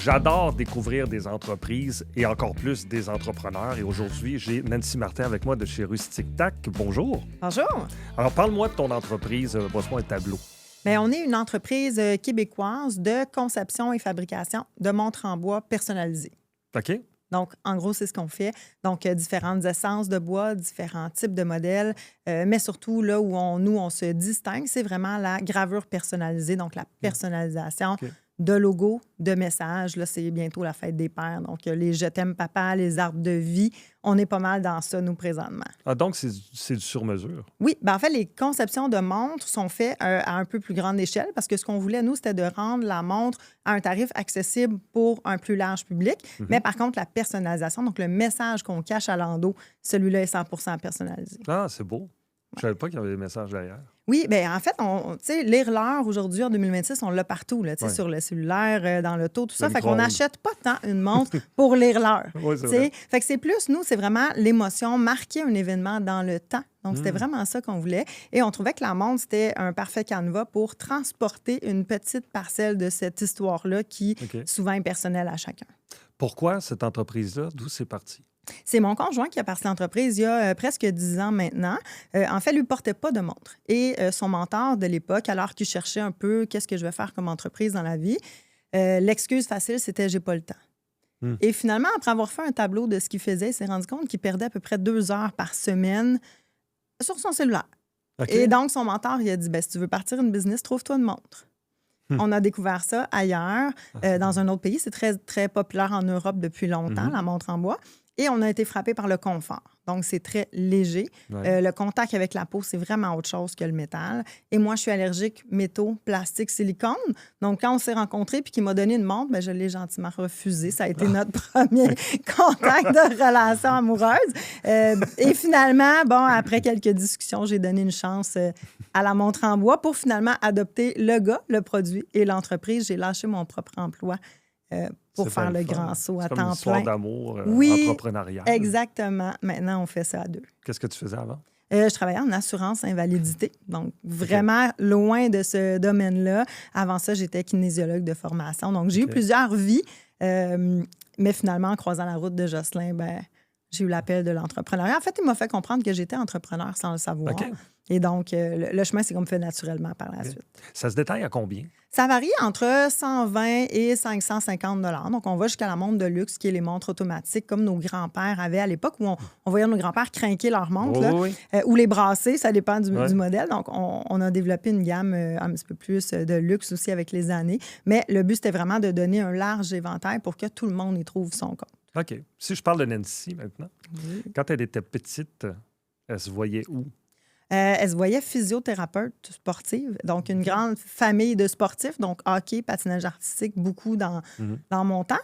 J'adore découvrir des entreprises et encore plus des entrepreneurs. Et aujourd'hui, j'ai Nancy Martin avec moi de chez Rustic Tac. Bonjour. Bonjour. Alors, parle-moi de ton entreprise. Bosse-moi un tableau. Bien, on est une entreprise québécoise de conception et fabrication de montres en bois personnalisées. OK. Donc, en gros, c'est ce qu'on fait. Donc, différentes essences de bois, différents types de modèles, mais surtout, là où on se distingue, c'est vraiment la gravure personnalisée, donc la personnalisation de logos, de messages. Là, c'est bientôt la fête des pères. Donc, les Je t'aime papa, les arbres de vie, on est pas mal dans ça, nous, présentement. Ah, donc, c'est du sur-mesure. Oui, bien, en fait, les conceptions de montres sont faites à un peu plus grande échelle parce que ce qu'on voulait, nous, c'était de rendre la montre à un tarif accessible pour un plus large public. Mais par contre, la personnalisation, donc le message qu'on cache à l'endos, celui-là est 100 personnalisé. Ah, c'est beau. Je savais pas qu'il y avait des messages derrière. Oui, bien, en fait, lire l'heure aujourd'hui, en 2026, on l'a partout, là, sur le cellulaire, dans l'auto, tout ça. Fait qu'on n'achète pas tant une montre pour lire l'heure. Oui, c'est vrai. Fait que c'est plus, nous, c'est vraiment l'émotion, marquer un événement dans le temps. Donc, c'était vraiment ça qu'on voulait. Et on trouvait que la montre, c'était un parfait canevas pour transporter une petite parcelle de cette histoire-là qui, souvent, est personnelle à chacun. Pourquoi cette entreprise-là? D'où c'est parti? C'est mon conjoint qui a parti l'entreprise il y a presque 10 ans maintenant. En fait, lui ne portait pas de montre. Et son mentor de l'époque, alors qu'il cherchait un peu qu'est-ce que je vais faire comme entreprise dans la vie, l'excuse facile, c'était « j'ai pas le temps ». Et finalement, après avoir fait un tableau de ce qu'il faisait, il s'est rendu compte qu'il perdait à peu près 2 heures par semaine sur son cellulaire. Et donc, son mentor, il a dit « si tu veux partir une business, trouve-toi une montre ». On a découvert ça ailleurs, dans un autre pays. C'est très, très populaire en Europe depuis longtemps, la montre en bois. Et on a été frappé par le confort. Donc, c'est très léger. Le contact avec la peau, c'est vraiment autre chose que le métal. Et moi, je suis allergique métaux, plastique, silicone. Donc, quand on s'est rencontrés puis qu'il m'a donné une montre, bien, je l'ai gentiment refusée. Ça a été notre premier contact de relation amoureuse. Et finalement, bon, après quelques discussions, j'ai donné une chance à la montre en bois pour finalement adopter le gars, le produit et l'entreprise. J'ai lâché mon propre emploi pour faire le grand saut à temps plein. C'est comme une histoire d'amour entrepreneurial. Exactement. Maintenant, on fait ça à deux. Qu'est-ce que tu faisais avant? Je travaillais en assurance invalidité, donc vraiment loin de ce domaine-là. Avant ça, j'étais kinésiologue de formation. Donc, j'ai eu plusieurs vies, mais finalement, en croisant la route de Jocelyn, j'ai eu l'appel de l'entrepreneuriat. En fait, il m'a fait comprendre que j'étais entrepreneur sans le savoir. Et donc, le chemin s'est comme fait naturellement par la suite. Ça se détaille à combien? Ça varie entre 120 et 550 $. Donc, on va jusqu'à la montre de luxe, qui est les montres automatiques, comme nos grands-pères avaient à l'époque, où on voyait nos grands-pères crinquer leurs montres, ou les brasser, ça dépend du modèle. Donc, on a développé une gamme un petit peu plus de luxe aussi avec les années. Mais le but, c'était vraiment de donner un large éventail pour que tout le monde y trouve son compte. OK. Si je parle de Nancy maintenant, quand elle était petite, elle se voyait où? Elle se voyait physiothérapeute sportive, donc une grande famille de sportifs, donc hockey, patinage artistique, beaucoup dans mon temps.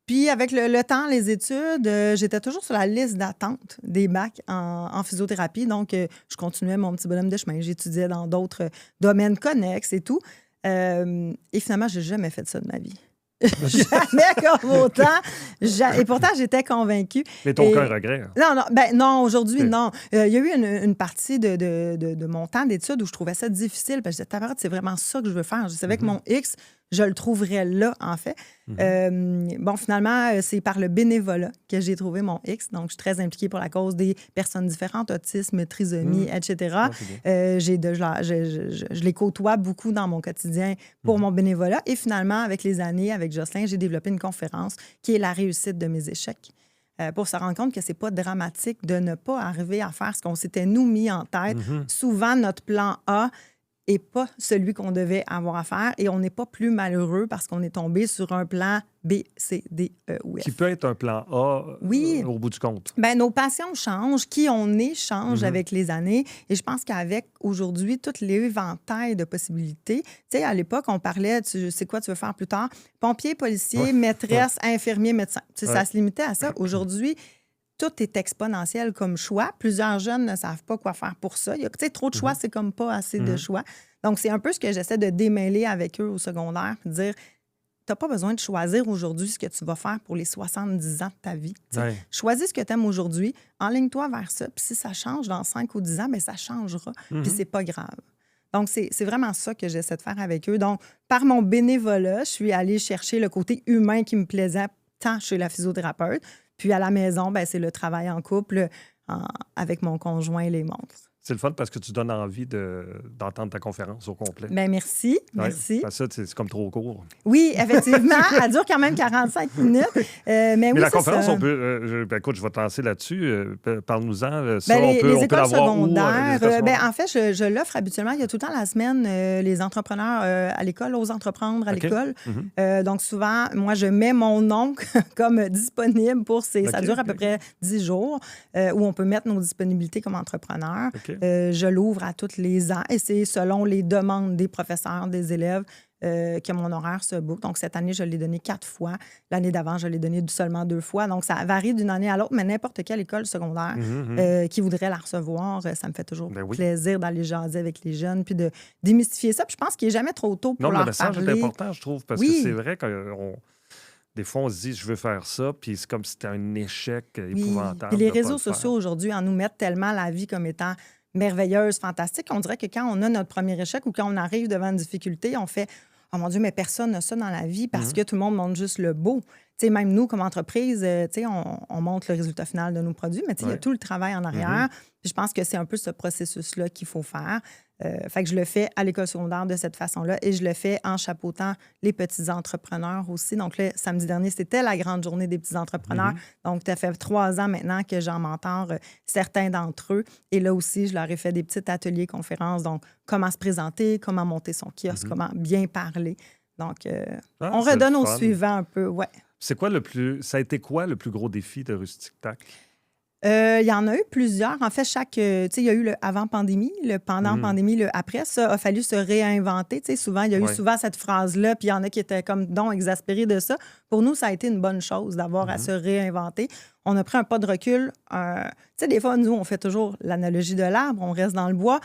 Puis avec le temps, les études, j'étais toujours sur la liste d'attente des bacs en physiothérapie, donc je continuais mon petit bonhomme de chemin. J'étudiais dans d'autres domaines connexes et tout. Et finalement, je n'ai jamais fait ça de ma vie. Jamais comme autant. Et pourtant, j'étais convaincue. Mais t'as aucun regret? Hein? Non, aujourd'hui, non. Il y a eu une partie de mon temps d'études où je trouvais ça difficile. Parce que je disais, c'est vraiment ça que je veux faire. Je savais que mon X, je le trouverais là, en fait. Bon, finalement, c'est par le bénévolat que j'ai trouvé mon X. Donc, je suis très impliquée pour la cause des personnes différentes, autisme, trisomie, etc. Je les côtoie beaucoup dans mon quotidien pour mon bénévolat. Et finalement, avec les années, avec Jocelyn, j'ai développé une conférence qui est la réussite de mes échecs. Pour se rendre compte que c'est pas dramatique de ne pas arriver à faire ce qu'on s'était nous mis en tête. Souvent, notre plan A et pas celui qu'on devait avoir à faire. Et on n'est pas plus malheureux parce qu'on est tombé sur un plan B, C, D, E ou F. Qui peut être un plan A au bout du compte. Bien, nos passions changent. Qui on est change avec les années. Et je pense qu'avec, aujourd'hui, tout l'éventail de possibilités, tu sais, à l'époque, on parlait, tu sais quoi tu veux faire plus tard? Pompier, policier, maîtresse, infirmier, médecin. Tu sais, ça se limitait à ça. Aujourd'hui, tout est exponentiel comme choix. Plusieurs jeunes ne savent pas quoi faire pour ça. Il y a trop de choix, c'est comme pas assez de choix. Donc, c'est un peu ce que j'essaie de démêler avec eux au secondaire, de dire, tu n'as pas besoin de choisir aujourd'hui ce que tu vas faire pour les 70 ans de ta vie. Choisis ce que tu aimes aujourd'hui, enligne-toi vers ça, puis si ça change dans 5 ou 10 ans, bien, ça changera, puis c'est pas grave. Donc, c'est vraiment ça que j'essaie de faire avec eux. Donc, par mon bénévolat, je suis allée chercher le côté humain qui me plaisait tant chez la physiothérapeute. Puis à la maison, ben, c'est le travail en couple avec mon conjoint et les montres. C'est le fun parce que tu donnes envie d'entendre ta conférence au complet. Bien, merci. Ouais, Merci. ça, c'est comme trop court. Oui, effectivement. Elle dure quand même 45 minutes. Mais oui, la c'est conférence, ça. on peut. Écoute, je vais te lancer là-dessus. Parle-nous-en. Ça, Ben, on peut écoles l'avoir où, secondaires, les écoles secondaires? en fait, je l'offre habituellement. Il y a tout le temps la semaine, les entrepreneurs à l'école, Ose entreprendre à OK. l'école. Mhm. Donc, souvent, moi, je mets mon nom comme disponible pour ces. Ça OK, dure à peu OK. près 10 jours où on peut mettre nos disponibilités comme entrepreneur. OK. Je l'ouvre à tous les ans et c'est selon les demandes des professeurs, des élèves que mon horaire se boucle. Donc, cette année, je l'ai donné 4 fois. L'année d'avant, je l'ai donné seulement 2 fois. Donc, ça varie d'une année à l'autre, mais n'importe quelle école secondaire qui voudrait la recevoir, ça me fait toujours Ben oui. plaisir d'aller jaser avec les jeunes puis de démystifier ça. Puis je pense qu'il n'est jamais trop tôt pour Non, le leur message est parler. important, je trouve, parce Oui. que c'est vrai que des fois, on se dit, je veux faire ça, puis c'est comme si c'était un échec épouvantable. Puis les de pas réseaux le faire. sociaux aujourd'hui en nous mettent tellement la vie comme étant merveilleuse, fantastique. On dirait que quand on a notre premier échec ou quand on arrive devant une difficulté, on fait « Oh mon Dieu, mais personne n'a ça dans la vie parce que tout le monde montre juste le beau. » Tu sais, même nous, comme entreprise, tu sais, on montre le résultat final de nos produits, mais tu sais, il y a Ouais. tout le travail en arrière. Puis je pense que c'est un peu ce processus-là qu'il faut faire. Fait que je le fais à l'école secondaire de cette façon-là et je le fais en chapeautant les petits entrepreneurs aussi. Donc, là, samedi dernier, c'était la grande journée des petits entrepreneurs. Donc, ça fait 3 ans maintenant que j'en mentor certains d'entre eux. Et là aussi, je leur ai fait des petits ateliers, conférences. Donc, comment se présenter, comment monter son kiosque, comment bien parler. Donc, on c'est redonne le au fun. suivant un peu, ouais. C'est quoi ça a été quoi le plus gros défi de Rustic Tac? Il y en a eu plusieurs. En fait, tu sais, il y a eu le avant-pandémie, le pendant-pandémie, le après. Ça a fallu se réinventer. Tu sais, souvent, il y a eu Ouais. souvent cette phrase-là, puis il y en a qui étaient comme donc exaspérés de ça. Pour nous, ça a été une bonne chose d'avoir à se réinventer. On a pris un pas de recul. Tu sais, des fois, nous, on fait toujours l'analogie de l'arbre, on reste dans le bois.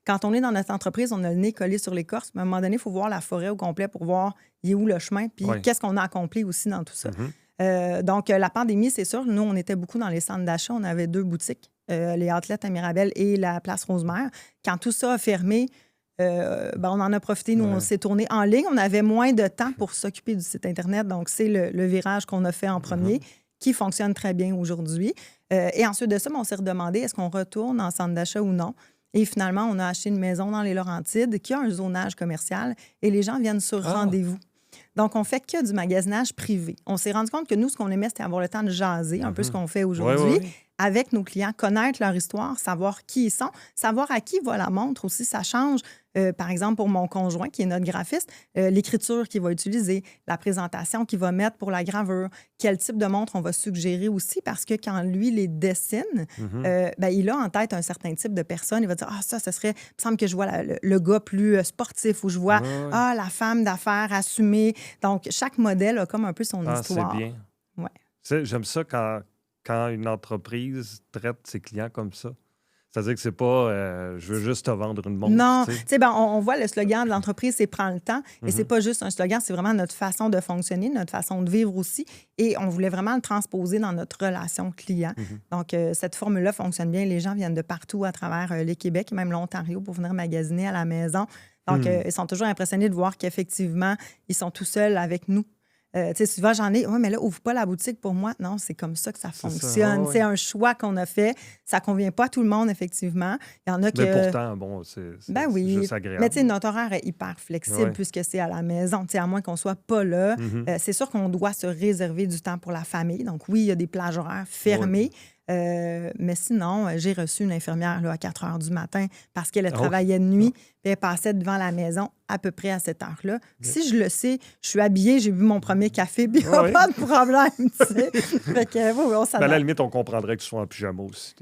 Quand on est dans notre entreprise, on a le nez collé sur l'écorce. Mais à un moment donné, il faut voir la forêt au complet pour voir il est où le chemin, puis Ouais. qu'est-ce qu'on a accompli aussi dans tout ça. Donc, la pandémie, c'est sûr, nous, on était beaucoup dans les centres d'achat. On avait 2 boutiques, les Outlets à Mirabel et la Place Rosemère. Quand tout ça a fermé, on en a profité. Nous, on s'est tourné en ligne. On avait moins de temps pour s'occuper du site Internet. Donc, c'est le virage qu'on a fait en premier qui fonctionne très bien aujourd'hui. Et ensuite de ça, on s'est redemandé est-ce qu'on retourne en centre d'achat ou non? Et finalement, on a acheté une maison dans les Laurentides qui a un zonage commercial et les gens viennent sur rendez-vous. Donc, on fait que du magasinage privé. On s'est rendu compte que nous, ce qu'on aimait, c'était avoir le temps de jaser, un peu ce qu'on fait aujourd'hui, avec nos clients, connaître leur histoire, savoir qui ils sont, savoir à qui va la montre aussi. Ça change, par exemple, pour mon conjoint, qui est notre graphiste, l'écriture qu'il va utiliser, la présentation qu'il va mettre pour la gravure, quel type de montre on va suggérer aussi, parce que quand lui les dessine, il a en tête un certain type de personne. Il va dire, ça serait, il me semble que je vois le gars plus sportif, ou je vois, la femme d'affaires assumée. Donc, chaque modèle a comme un peu son histoire. C'est bien. Ouais. J'aime ça quand une entreprise traite ses clients comme ça. C'est-à-dire que c'est pas je veux juste te vendre une montre. Non, tu sais. tu sais, on voit le slogan de l'entreprise, c'est prends le temps. Et c'est pas juste un slogan, c'est vraiment notre façon de fonctionner, notre façon de vivre aussi. Et on voulait vraiment le transposer dans notre relation client. Donc, cette formule-là fonctionne bien. Les gens viennent de partout à travers le Québec et même l'Ontario pour venir magasiner à la maison. Donc, ils sont toujours impressionnés de voir qu'effectivement, ils sont tout seuls avec nous. Tu sais, souvent, j'en ai, mais là, ouvre pas la boutique pour moi. Non, c'est comme ça que ça fonctionne. C'est un choix qu'on a fait. Ça convient pas à tout le monde, effectivement. Il y en a que. Mais pourtant, bon, c'est juste agréable. Mais tu sais, notre horaire est hyper flexible puisque c'est à la maison. Tu sais, à moins qu'on soit pas là, c'est sûr qu'on doit se réserver du temps pour la famille. Donc, oui, il y a des plages horaires fermées. Mais sinon, j'ai reçu une infirmière là, à 4 heures du matin parce qu'elle travaillait de nuit et elle passait devant la maison à peu près à cette heure-là. Si je le sais, je suis habillée, j'ai bu mon premier café, puis il n'y a pas de problème. Tu sais. Fait que, on s'adapte. À la limite, on comprendrait que tu sois en pyjama aussi.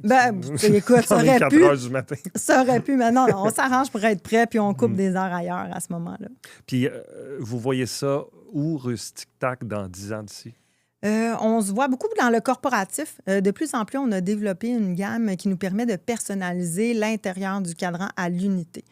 Écoute, ça aurait 4 pu. heures du matin. Ça aurait pu, mais non, on s'arrange pour être prêt, puis on coupe des heures ailleurs à ce moment-là. Puis, vous voyez ça où, Rustic Tac, dans 10 ans d'ici? On se voit beaucoup dans le corporatif. De plus en plus, on a développé une gamme qui nous permet de personnaliser l'intérieur du cadran à l'unité.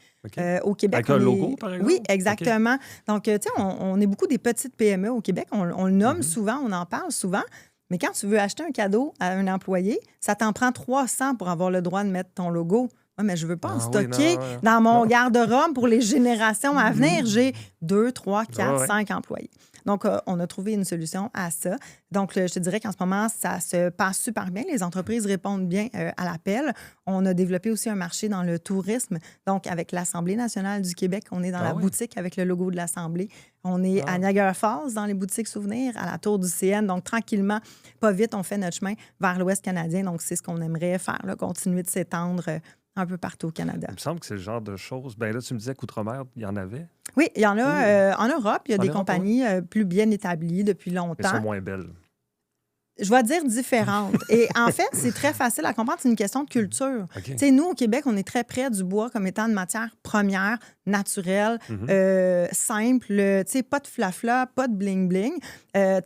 Au Québec, avec un logo, par exemple? Oui, exactement. Donc, tu sais, on est beaucoup des petites PME au Québec. On le nomme souvent, on en parle souvent. Mais quand tu veux acheter un cadeau à un employé, ça t'en prend 300 pour avoir le droit de mettre ton logo Oui, mais je ne veux pas en Ah oui, stocker non. dans mon Non. garde-robe pour les générations à venir. J'ai 2, 3, 4, ouais. 5 employés. Donc, on a trouvé une solution à ça. Donc, je te dirais qu'en ce moment, ça se passe super bien. Les entreprises répondent bien à l'appel. On a développé aussi un marché dans le tourisme. Donc, avec l'Assemblée nationale du Québec, on est dans la oui? boutique avec le logo de l'Assemblée. On est à Niagara Falls, dans les boutiques souvenirs, à la Tour du CN. Donc, tranquillement, pas vite, on fait notre chemin vers l'Ouest canadien. Donc, c'est ce qu'on aimerait faire, là, continuer de s'étendre un peu partout au Canada. Il me semble que c'est le genre de choses. Ben là, tu me disais qu'outre-mer, il y en avait, Oui, il y en a en Europe. Il y a En des Europe, compagnies plus bien établies depuis mais elles longtemps. sont moins belles. Je vais dire différentes. Et en fait, c'est très facile à comprendre. C'est une question de culture. OK. Tu sais, nous, au Québec, on est très près du bois comme étant une matière première, naturelle, simple. Tu sais, pas de flafla, pas de bling-bling.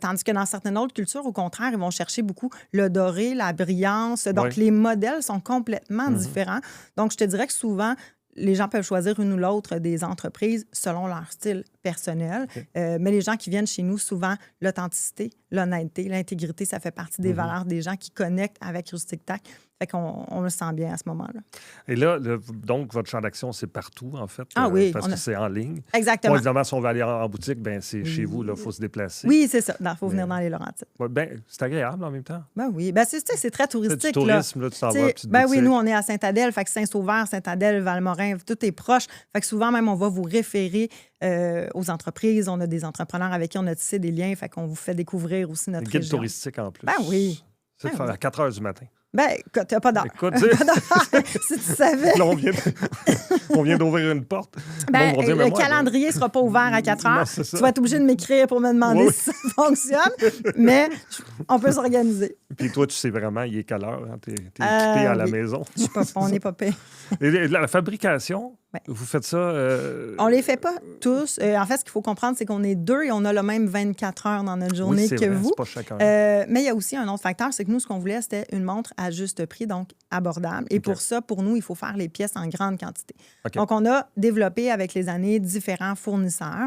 Tandis que dans certaines autres cultures, au contraire, ils vont chercher beaucoup le doré, la brillance. Donc, Oui. les modèles sont complètement différents. Donc, je te dirais que souvent, les gens peuvent choisir une ou l'autre des entreprises selon leur style personnel. Mais les gens qui viennent chez nous, souvent, l'authenticité, l'honnêteté, l'intégrité, ça fait partie des valeurs des gens qui connectent avec Rustic Tac. Fait qu'on le sent bien à ce moment-là. Et là, donc, votre champ d'action, c'est partout, en fait. Ah oui, Parce que c'est en ligne. Exactement. Bon, évidemment, si on veut aller en boutique, ben c'est chez vous, il faut se déplacer. Oui, c'est ça. Il faut venir dans les Laurentides. Ouais, ben, c'est agréable en même temps. Ben oui. Ben c'est très C'est touristique. du tourisme, là, tu t'en vas à la petite Ben oui, boutique. nous, on est à Saint-Adèle, fait que Saint-Sauveur, Saint-Adèle, Valmorin, tout est proche. Fait que souvent, même, on va vous référer aux entreprises. On a des entrepreneurs avec qui on a tissé des liens, fait qu'on vous fait découvrir aussi notre Guide région. touristique en plus. Ben oui. C'est Ben oui. à 4 h du matin. Ben, t'as pas d'heure. Écoute, Pas d'heure. Si tu savais. là, on vient d'ouvrir une porte. Ben, Bon, on va dire, mais le moi, calendrier ne sera pas ouvert à 4 Non, heures. c'est ça. Tu vas être obligé de m'écrire pour me demander Oui. si ça fonctionne. Mais on peut s'organiser. Puis toi, tu sais vraiment, il est quelle heure? Hein? T'es équipé à la oui. maison. On n'est pas payé. Et la fabrication, Ouais. vous faites ça... On les fait pas tous. En fait, ce qu'il faut comprendre, c'est qu'on est deux et on a le même 24 heures dans notre journée oui, c'est que vrai, vous. c'est pas chacun. Mais il y a aussi un autre facteur, c'est que nous, ce qu'on voulait, c'était une montre à juste prix, donc abordable. Et pour ça, pour nous, il faut faire les pièces en grande quantité. OK. Donc, on a développé avec les années différents fournisseurs.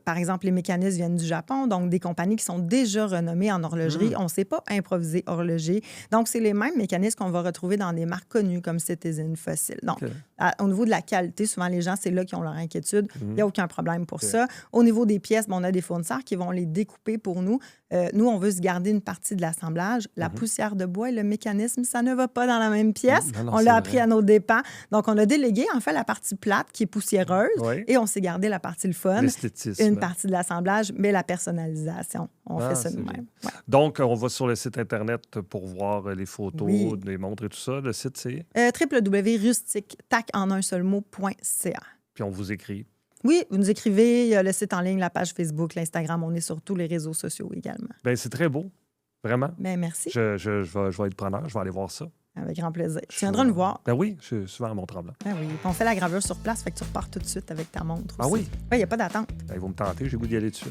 Par exemple, les mécanismes viennent du Japon, donc des compagnies qui sont déjà renommées en horlogerie. On ne sait pas improviser horloger. Donc, c'est les mêmes mécanismes qu'on va retrouver dans des marques connues comme Citizen, Fossil. Donc, OK. au niveau de la qualité, souvent, les gens, c'est là qui ont leur inquiétude. Il n'y a aucun problème pour ça. Au niveau des pièces, on a des fournisseurs qui vont les découper pour nous. Nous, on veut se garder une partie de l'assemblage. La poussière de bois et le mécanisme, ça ne va pas dans la même pièce. Non, On c'est l'a appris vrai. à nos dépens. Donc, on a délégué, en fait, la partie plate qui est poussiéreuse Oui. et on s'est gardé la partie le fun, L'esthétisme. une partie de l'assemblage, mais la personnalisation. On fait ça c'est nous-mêmes. Ouais. Donc, on va sur le site Internet pour voir les photos, Oui. les montres et tout ça. Le site, c'est... www.rustic.ca. Puis on vous écrit. Oui, vous nous écrivez, il y a le site en ligne, la page Facebook, l'Instagram. On est sur tous les réseaux sociaux également. Bien, c'est très beau. Vraiment. Bien, merci. Je vais être preneur. Je vais aller voir ça. Avec grand plaisir. Tu viendras nous voir. Ben oui, je suis souvent à Mont-Tremblant. Ben oui. Puis on fait la gravure sur place, fait que tu repars tout de suite avec ta montre. Ah aussi. oui? Oui, il n'y a pas d'attente. Ben, ils vont me tenter. J'ai le goût d'y aller dessus.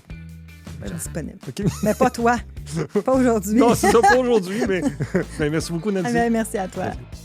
Je suis disponible. OK. Mais pas toi. Pas aujourd'hui. Non, c'est ça pour aujourd'hui, mais merci beaucoup, Nancy. Ah ben, merci à toi. Merci.